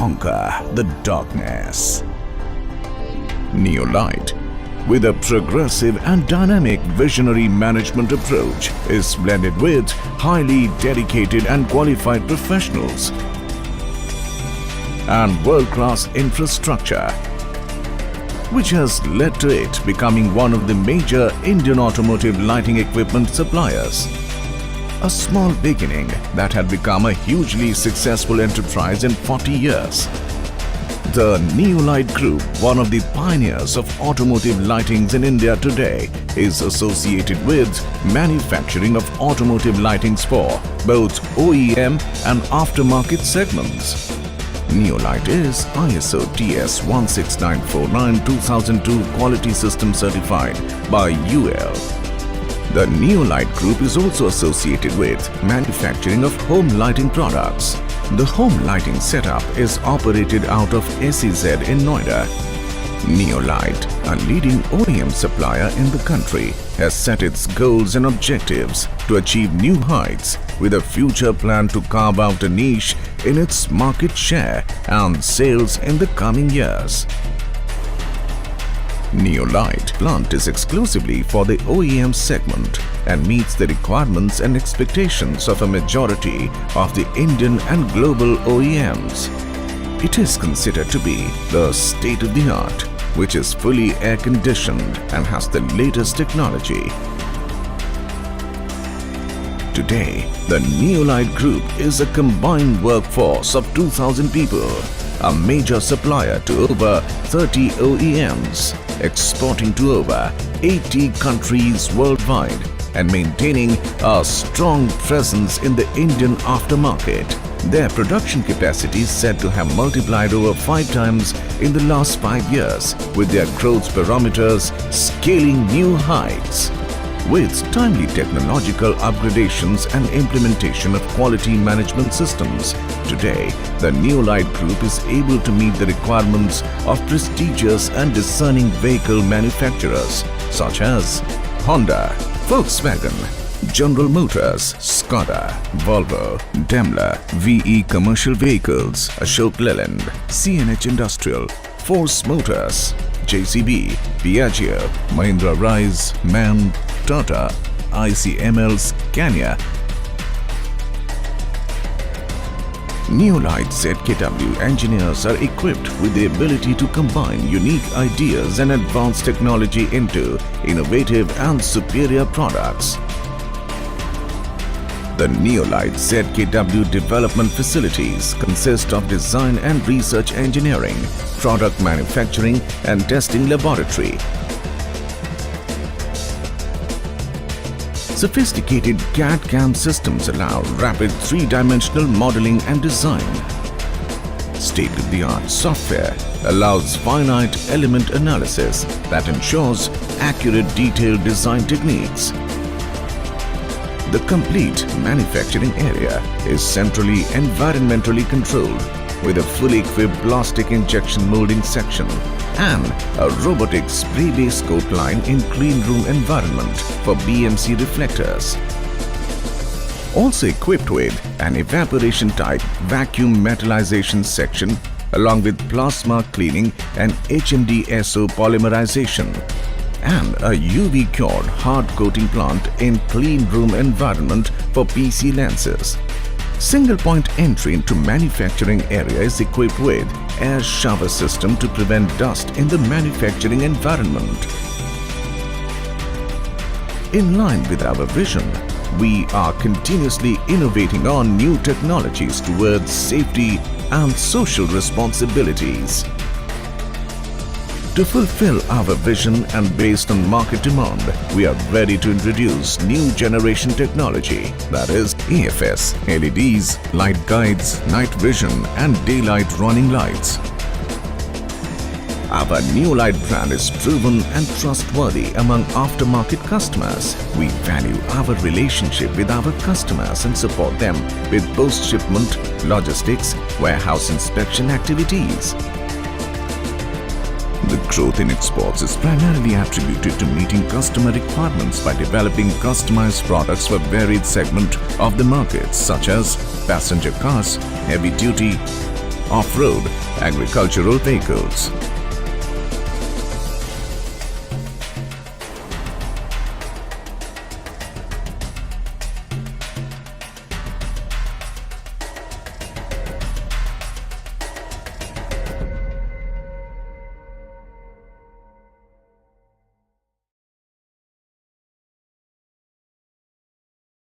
conquer the darkness. Neolite, with a progressive and dynamic visionary management approach, is blended with highly dedicated and qualified professionals and world-class infrastructure, which has led to it becoming one of the major Indian automotive lighting equipment suppliers. A small beginning that had become a hugely successful enterprise in 40 years. The Neolite Group, one of the pioneers of automotive lightings in India today, is associated with manufacturing of automotive lightings for both OEM and aftermarket segments. Neolite is ISO TS 16949-2002 quality system certified by UL. The Neolite Group is also associated with manufacturing of home lighting products. The home lighting setup is operated out of SEZ in Noida. Neolite, a leading OEM supplier in the country, has set its goals and objectives to achieve new heights with a future plan to carve out a niche in its market share and sales in the coming years. Neolite plant is exclusively for the OEM segment and meets the requirements and expectations of a majority of the Indian and global OEMs. It is considered to be the state-of-the-art, which is fully air-conditioned and has the latest technology. Today, the Neolite Group is a combined workforce of 2,000 people, a major supplier to over 30 OEMs, exporting to over 80 countries worldwide and maintaining a strong presence in the Indian aftermarket. Their production capacity is said to have multiplied over 5 times in the last 5 years, with their growth parameters scaling new heights. With timely technological upgradations and implementation of quality management systems, today the Neolite Group is able to meet the requirements of prestigious and discerning vehicle manufacturers such as Honda, Volkswagen, General Motors, Skoda, Volvo, Daimler, VE Commercial Vehicles, Ashok Leyland, CNH Industrial, Force Motors, JCB, Piaggio, Mahindra Rise, MAN, Tata, ICML, Scania. Neolite ZKW engineers are equipped with the ability to combine unique ideas and advanced technology into innovative and superior products. The Neolite ZKW development facilities consist of design and research engineering, product manufacturing and testing laboratory, sophisticated CAD/CAM systems allow rapid three-dimensional modeling and design. State-of-the-art software allows finite element analysis that ensures accurate detailed design techniques. The complete manufacturing area is centrally environmentally controlled with a fully equipped plastic injection molding section and a robotic spray-based coat line in clean room environment for BMC reflectors. Also equipped with an evaporation-type vacuum metallization section along with plasma cleaning and HMDSO polymerization and a UV-cured hard coating plant in clean room environment for PC lenses. Single point entry into manufacturing area is equipped with air shower system to prevent dust in the manufacturing environment. In line with our vision, we are continuously innovating on new technologies towards safety and social responsibilities. To fulfill our vision and based on market demand, we are ready to introduce new generation technology, that is AFS, LEDs, light guides, night vision and daylight running lights. Our Neolite brand is proven and trustworthy among aftermarket customers. We value our relationship with our customers and support them with post-shipment, logistics, warehouse inspection activities. The growth in exports is primarily attributed to meeting customer requirements by developing customized products for varied segments of the market such as passenger cars, heavy duty, off-road, agricultural vehicles.